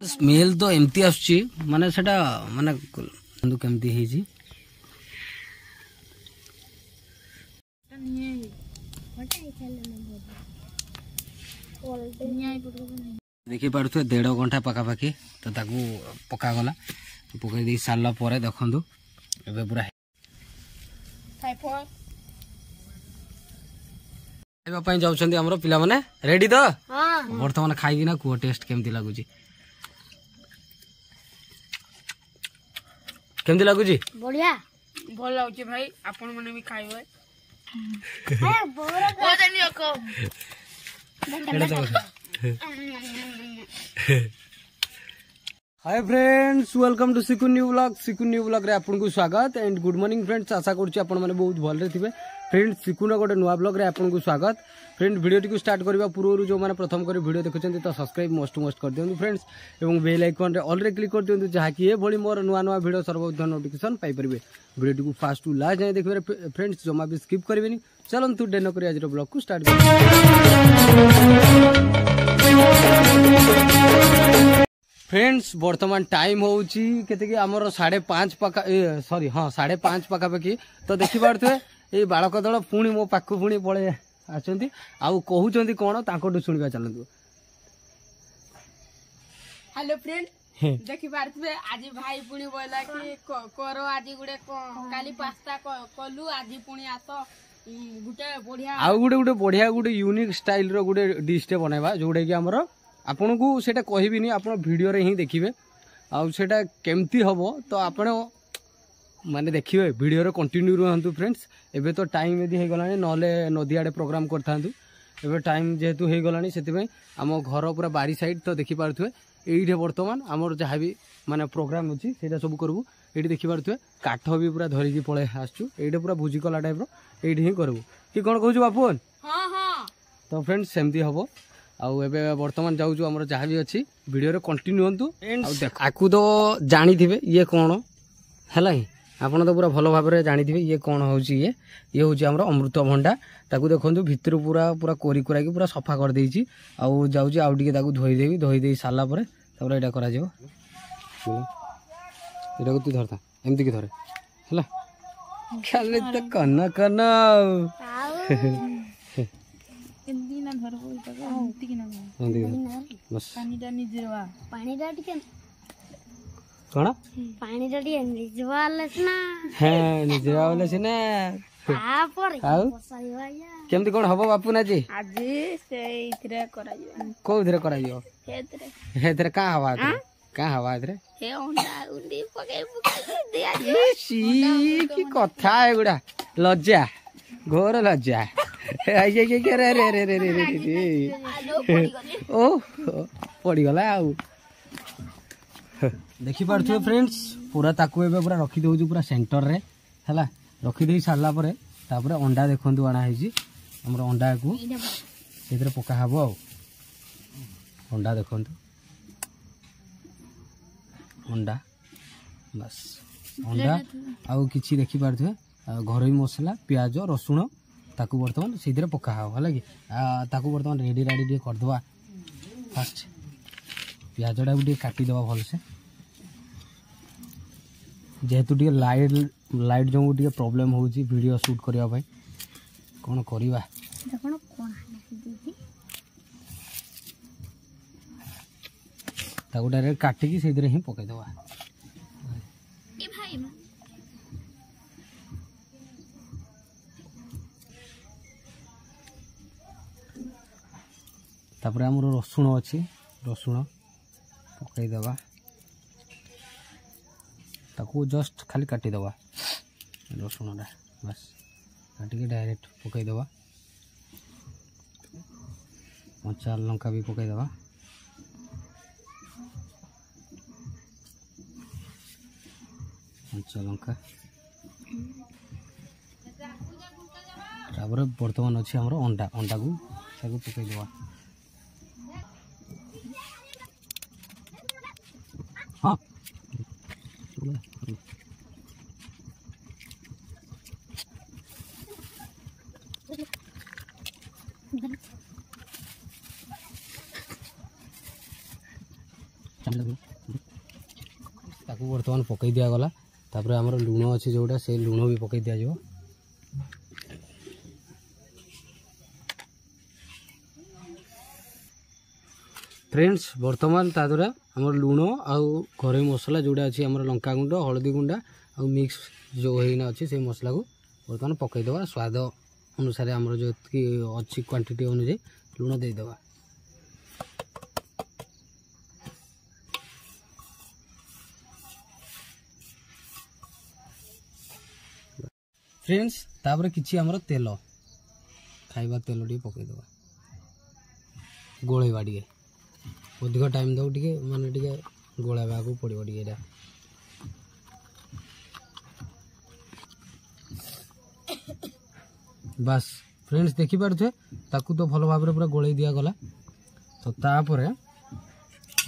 smell तो एमती आसुची माने सेटा माने केमती हेजी देखी पारे 1.5 घंटा पखापाखि तो ताकू पकागला पकई दे सारा पर देखु ए पूरा खाइबा जाऊँ आमर पिला माने रेडी तो बर्तमान खाई ना कुह टेस्ट केमती लगुच केमती लगुच बढ़िया भल लाଗୁଛି भाई आपण माने भी खाइबे hi friends welcome to Sikun new blog रे आपन को स्वागत एंड गुड मॉर्निंग फ्रेंड्स आशा करछि आपन माने बहुत भल रे थिबे फ्रेंड्स सिकुन गोटे नुआ ब्लॉग रे आपन को स्वागत फ्रेंड वीडियो टी को स्टार्ट करबा पूर्व जो माने प्रथम कर वीडियो देखुछन्ती तो सब्सक्राइब मस्ट कर दियौ फ्रेंड्स एवं बेल आइकन रे ऑल रे क्लिक कर दियौ जहा कि ए भली मोर नुआ वीडियो सर्वप्रथम नोटिफिकेशन पाई परबे वीडियो टी को फास्ट टू लास्ट जाय देखबे फ्रेंड्स जमा भी स्किप करबेनी चलंतु डेनो करी आज रो ब्लॉग को स्टार्ट फ्रेंड्स वर्तमान टाइम होउची केते कि हमर 5:30 पका सॉरी हां 5:30 पकापकी तो देखि पारथे ए बालक दल पुणी मो पाखु पुणी पळे आछंती आउ कहउचंती कोन ताकोटु सुनिबा चलंतु हेलो फ्रेंड देखि पारथे आज भाई पुणी बोला कि करो आज गुडे काली पास्ता कलु आज पुणी आतो गुटे बढ़िया आउ गुटे बढ़िया गुटे यूनिक स्टाइल रो गुटे डिश टे बनाइबा जोडे कि हमर आपन को सेटा कहबिनी आपन वीडियो रे ही देखिबे आउ सेटा केमती हबो तो आपन माने देखिबे वीडियो रे कंटिन्यू रहंतु फ्रेंड्स एबे तो टाइम यदि हे गलानी नले नदी आडे प्रोग्राम करथांतु एबे टाइम जेहेतु हे गलानी सेति में हम घर पूरा बारी साइड तो देखि पारथुए एइठे वर्तमान हमर जहा भी माने प्रोग्राम अछि सेटा सब करबू एइठे देखि पारथुए काठ भी पूरा धरि कि पळे आछू एइठे पूरा भुजी कला टाइप रो एइठे ही करबू कि कोन कहू बापू हां हां तो फ्रेंड्स सेमती हबो आउ एबे वर्तमान जाऊँ आमर जहाँ भी अच्छी वीडियो रे कंटिन्यू हंतु आकु तो जानी थिबे ये कौन है आपन तो पूरा भल भाव जानी थिबे ये कौन होची ये होची हमर अमृतभंडा ताकू देखंतु भितर पूरा पूरा कोरी कोरा की पूरा सफा कर देइची आउ जाउची आउ टिके ताकू धोई देई साला परे तापर एटा करा जेबो एटा को तू धरता एमती की धरे हला खाली तो कन कन एमदी ना धर बोल तक एमती की ना बस पानी डा निजवा पानी डा टिके कोन पानी डा टिके निजवा लसना हां निजवा लसना आ पर बसाइवा या केमती कोन हबो बापू ना जी आज से इथरे करा जियो को इथरे करा जियो हेतरे का हवा का हवा इथरे हे ओंडा उंडी पके दिया ए सी की कथा है गुडा लज्जा घोर लज्जा रे रे रे रे रे रे ओ पड़ी गला आउ देखि पारथु फ्रेंड्स पूरा ताकू एबे पूरा रखी देउ पूरा सेंटर रे हला रखी देई सारला परे तापरे अंडा देखंतु आना हेजी हमर अंडा को सेतरे पका हबो आउ अंडा देखंतु अंडा बस अंडा आउ किछि देखि पारथु घरोई मसला प्याज रसुण ताकू बर्तमान से पका हो है कि ताकू बर्तमान रेडी रेडी करदे फास्ट प्याज टा भी काटिदेवा भलसे जेहेतु लाइट जो प्रॉब्लम हो वीडियो शूट करने कौन करवा डायरेक्ट काटिकी से ही पकईदेवा तापर आमर रसुण अच्छी रसुण पकईदेवा ताकू जस्ट खाली काटिदेवा रसुण टा बस काटिक डायरेक्ट पकईदेवा कंचा लंका भी पकईदेवा कंचा लंका तापर बर्तमान अच्छी आमर अंडा अंडा को पकईदेवा हाँ ताकू बर्तमान पकई दिया गला तापर आमर लुण अच्छी जोटा से लुण भी पकई दिया जाओ फ्रेंड्स बर्तमान तादरा आमर लुण आउ घरे मसला जोड़ा अच्छी आमर लंका गुंड हलदी गुंडा आउ मिक्स जो होना अच्छी से मसला को बर्तमान पकईदेवा स्वाद अनुसार आमर जो अच्छी क्वांटिटी अनुसार लुण देदेवा फ्रेंड्स तापर किछि हमर तेल खाइबा तेल टी पकईदेवा गोलेवा टे अधिक टाइम दो टे माने टे गोलाइबा को पड़ो टे बस फ्रेंड्स देखि पारे ताकू तो भल भाव पूरा गोलई दिया गला तो तापर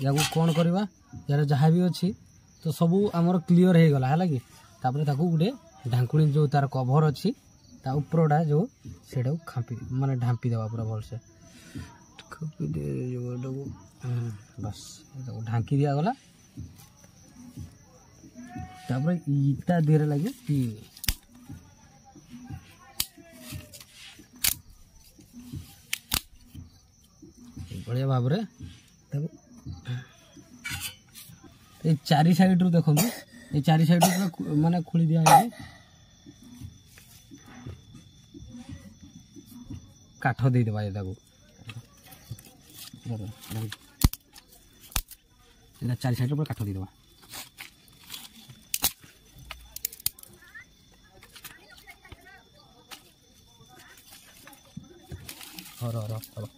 या कौन करवा यार जहाँ भी अच्छी तो सबू आमर क्लीयर हो गला है कि तापर ताकू गोटे ढांकुणी जो तार कभर अच्छी ता उपरटा जो सेटा खापी माने ढांपी देवा पूरा भल से बस ढांकी दिया गला तापर इटा देर लगे बढ़िया भाव चारि साइड रू देखो ये चारि साइड माने खोली दिया है काठ दे देबा ये ताको एटा चारि साइड पर काठ दे देबा हरो हरो हरो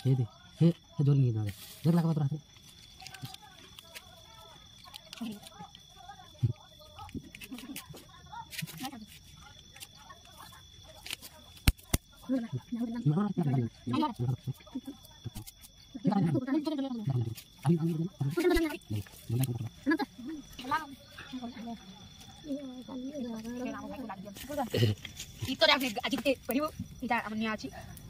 हे दे हे जोर नहीं दे जोर लगा मत रहा इतरे आपने आज के परिबो इटा हमने आछि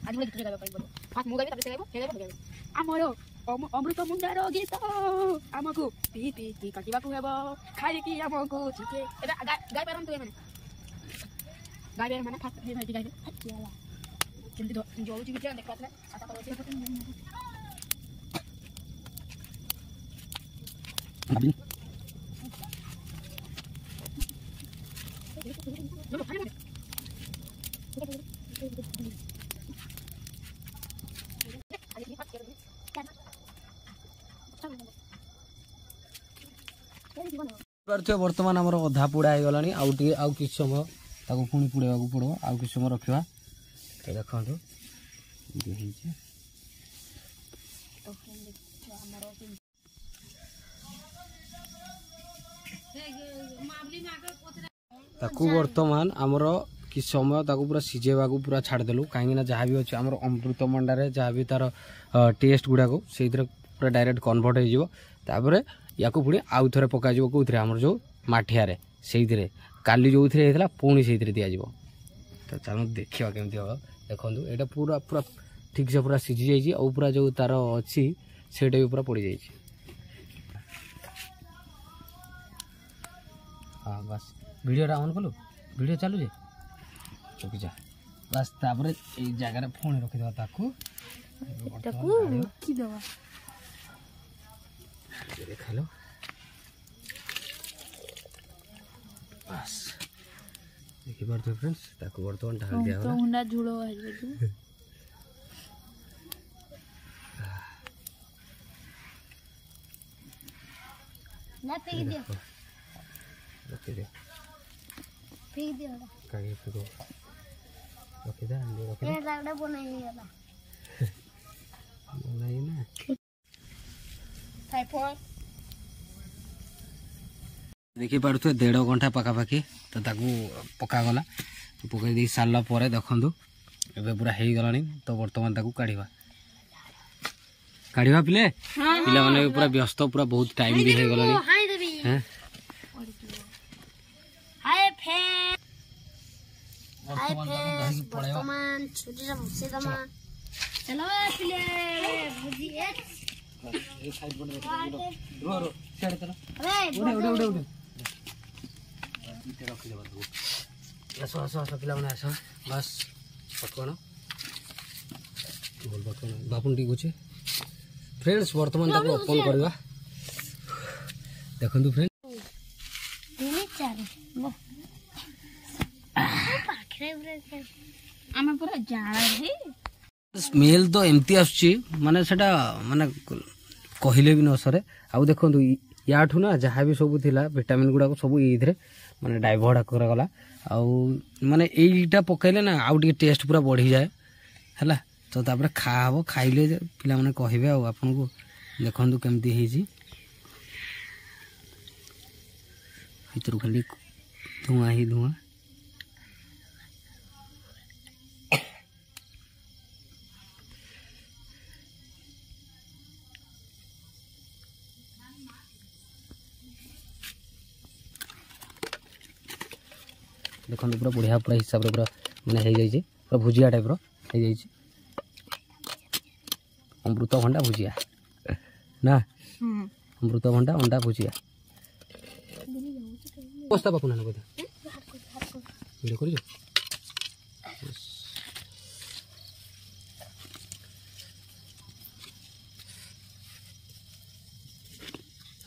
आज बोले कितने गाबा परिबो फास्ट मुगाबे तबे सेगाबो हेगाबो हेगाबो हमरो अमृत मुंडारो गीत हमकु पी पी पी कटिबा को हेबो खाइ की हमकु ठीके एबे गाय परम तो माने गाय माने फास्ट हे भाई गाय हटियाला जल्दी जो जी के देखत है आता करो अभी बर्तमान आमर अधा पोड़ा हो गला आउ कि समय ताको पुणी पोड़ा पड़ो आउ कि समय रखा तो देखो ताकू बर्तमान आमर कि समय ताकू पूरा सिझेवा को पूरा छाड़देलु कहीं जहाँ भी अच्छे आमर अमृतभंडार जहाँ भी तार टेस्ट गुड़ाक से पूरा डायरेक्ट कन्वर्ट होपर या पुणी आउ थे पक कौन आमर जो माठिया से काली जो होता पुणी से दिज्व तो चलो देखा केमती हम देखो यहाँ पूरा पूरा ठीक से पूरा सिझी जाइए और पूरा जो तार अच्छी से भी पूरा पड़ जाइए हाँ बस वीडियो ऑन कलु वीडियो चालू जे चुकी जा बस तापर ए जगह पुणी रखिदेवा ताकू रखिदेवा देखालो बस देखि पारथो फ्रेंड्स ताकू बर्तमान ढाल दिया होला हुंडा झुलो आइबे तू ना फेंक दे रख दे फेंक दे कागे फेंको रख दे ये लागड़ा बनाई होला बनाई ना टाइफॉइड देखी पारे 1.5 घंटा पखापाखि तो ताकू पकागला पकई दे सारा पर देखु ए पूरा हो गला तो बर्तमान ताकू काढ़ा काढ़ा पिले पिला माने पूरा व्यस्त पूरा बहुत टाइम भी हो गला वर्तमान छुट्टी रे बसे दमा चलो पिले भुजी ए साइड बन रो चढ़ चलो अरे उड़े इते रखि देबा तू आसो पिला माने आसो बस पकड़ बोल पकड़ बापुन ठीक होचे फ्रेंड्स वर्तमान ताको ओपन करबा देखंतु फ्रेंड 3 4 पाखरे उरे आमे पूरा जाळा हे स्मेल तो एमती आसुची माने सेटा माने कहिले भी न सरे आ देखंतु याठू ना जहाँ भी सब थिला विटामिन गुडा सब इधरे माने डाइवर्ट करा गला आ माने एईटा पकैले ना आउ टी टेस्ट पूरा बढ़ी जाए हला तो तापर खाबो खाइले पिला माने कहिबे आ आपन को देखंतु केमती हेजी इतरु खाली धुआं ही धुआं देखो पूरा बढ़िया पूरा हिसाब रे पूरा माने हो जाइए पूरा भुजिया टाइप रो हो जाइए अमृतभंडा भुजिया ना अमृतभंडा अंडा भुजिया बस्ता बापू ना बोधा वीडियो करियो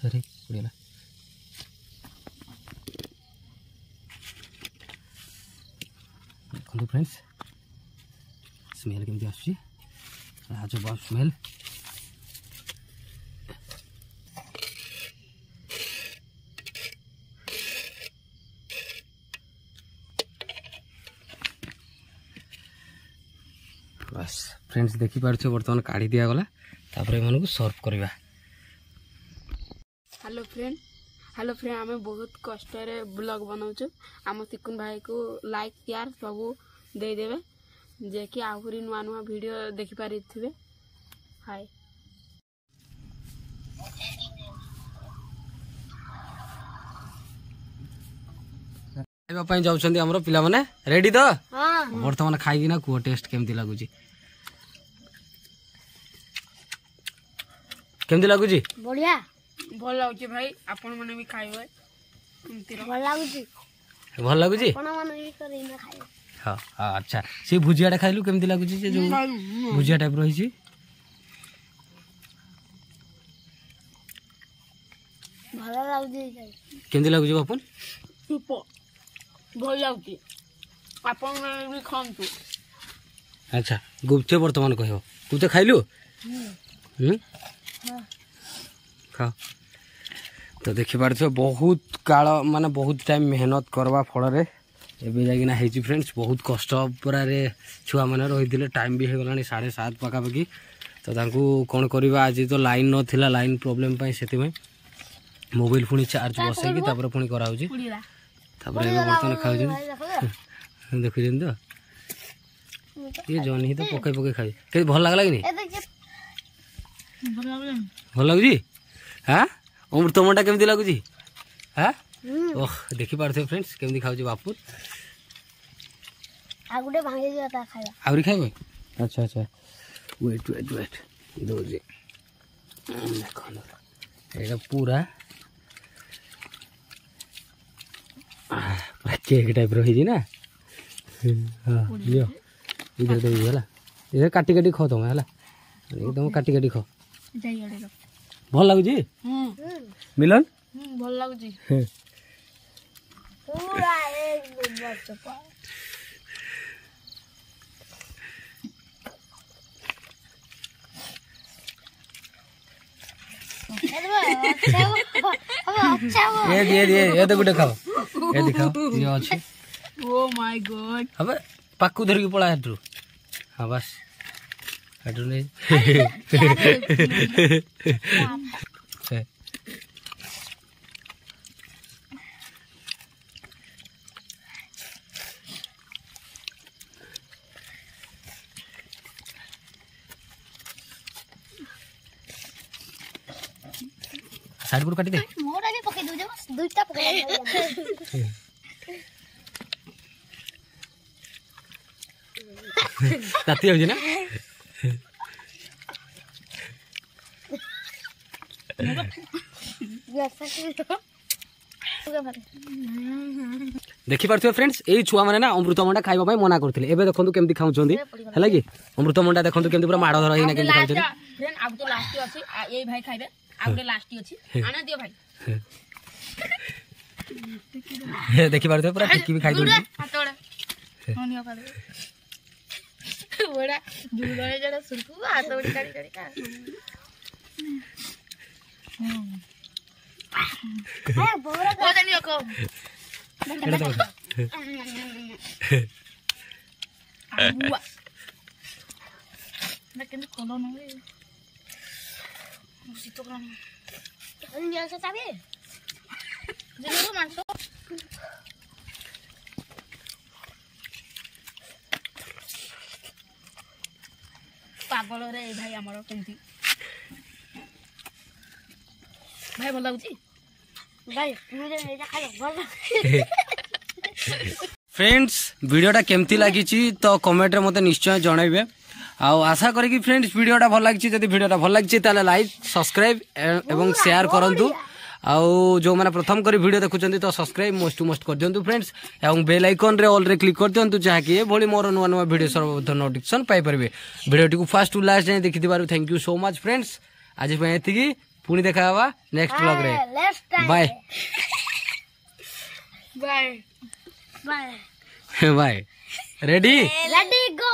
अरे बढ़िया देखो फ्रेंड्स स्मेल केमती आसुची आज बहुत स्मेल बस फ्रेंड्स देखि पारछ वर्तमान काढ़ी दिया गला तापर एमानकु सर्व करबा हेलो फ्रेंड आमे बहुत कष्ट रे ब्लॉग बनाउछु आम सिकुन भाई को लाइक शेयर सब दे देबे जे कि आहुरी नुआ नुआ वीडियो देखि पारिथिबे हाय खाइबा पई जाउछन्ती हमरो पिला माने रेडी तो हां वर्तमान खाइगी ना को टेस्ट केमती लागुची केमती लागुची बढ़िया भल लाଗୁଛି भाई आपण माने भी खाइबे भल लागुची भल लागुची कोना मन भी करी ना खाए हां हां अच्छा से भुजियाटा खाइलु केमती लागुची जे जो भुजिया टाइप रहिची भल लागुची केमती लागुची बापन सुपर भल लाଗୁଛି आपण माने भी खांतु अच्छा गुप्ते वर्तमान कहयो गुप्ते खाइलु खाओ तो देखि पारछ बहुत काल माने बहुत टाइम मेहनत करवा फल रे एबे जागिना हेची फ्रेंड्स बहुत कष्ट पूरा रे छुआ माने रहिदिले टाइम भी हे गलानी 7:30 पका पकी तो तांकू कोन करबा आज तो लाइन न थिला लाइन प्रॉब्लम पई सेति में मोबाइल पुनी चार्ज बसे की तापर पुनी कराउची तापर एबे बर्तन खाउची देखु जन तो ये जन ही तो पके पके खाइ के भल लागला कि नहीं भल लागुची हां अमृतभंडा केमती लागुची हां ओह देखि पारथे फ्रेंड्स केमती खाउची बापू आगुडे भांगे जाता खाया आवरी खाइबे अच्छा अच्छा वेट दो जे देखो एटा पूरा केक टाइप रही जी ना हां लियो इधर दे होला इधर काटी काटी खो तुम होला एकदम काटी काटी खो जाई अडे भल लागुची मिलन भल लाଗୁଛି पूरा एक नंबर चपा ये तो गुटे खाओ ये दिखाओ ये अच्छे ओ माय गॉड अब पाकू धर के पड़ा हेटू हाँ बस हेटू नहीं साइड पर काटी दे मोरा भी पके दो जो दुईटा पके ତାତି ଯାଉଛି ନା ଦେଖିପାରୁଥିବେ ଫ୍ରେଣ୍ଡସ୍ ଏଇ ଛୁଆମାନେ ନା ଅମୃତଭଣ୍ଡା ଖାଇବା ପାଇଁ ମନା କରୁଥିଲେ ଏବେ ଦେଖନ୍ତୁ କେମିତି ଖାଉଛନ୍ତି ହେଲା କି ଅମୃତଭଣ୍ଡା ଦେଖନ୍ତୁ କେମିତି ପୁରା ମାଡ଼ ଧର ହେଇନା କେମିତି ଖାଉଛନ୍ତି ଆଉ ଗୋଟେ ଲାଷ୍ଟ ଅଛି ଏଇ ଭାଇ ଖାଇବେ ଆଉ ଗୋଟେ ଲାଷ୍ଟ ଅଛି ଆଣା ଦିଅ ଭାଇ ଦେଖିପାରୁଥିବେ ପୁରା ଟିକି ବି ଖାଇଦଉଛି ପାଗଳରେ ଏଇ ଭାଇ ଆମର କେମିତି ଭାଇ ଭଲ ଲାଗୁଛି ଭାଇ ଏଇଟା ଖାଇବ ଭଲ फ्रेंड्स वीडियोटा केमती लगी तो कमेंट रे मते निश्चय जनइबे आउ आशा करी कि फ्रेंड्स वीडियोटा भल लगी जदि वीडियोटा भल लगी ताले लाइक सब्सक्राइब एवं शेयर करंतु आउ जो माने प्रथम करी वीडियो देखुचंती तो सब्सक्राइब मोस्ट टू मोस्ट कर दियंतु फ्रेंड्स एवं बेल आइकन रे ऑल रे क्लिक कर दियंतु जहा कि ए भली मोर नुवा नुवा वीडियो सर्वप्रथम नोटिफिकेशन पाई परबे वीडियो को फर्स्ट टू लास्ट जाय देखि दिबारु thank you so much friends आज पे एतिकी पुनी देखा हवा नेक्स्ट व्लॉग रे bye bye bye bye ready let गो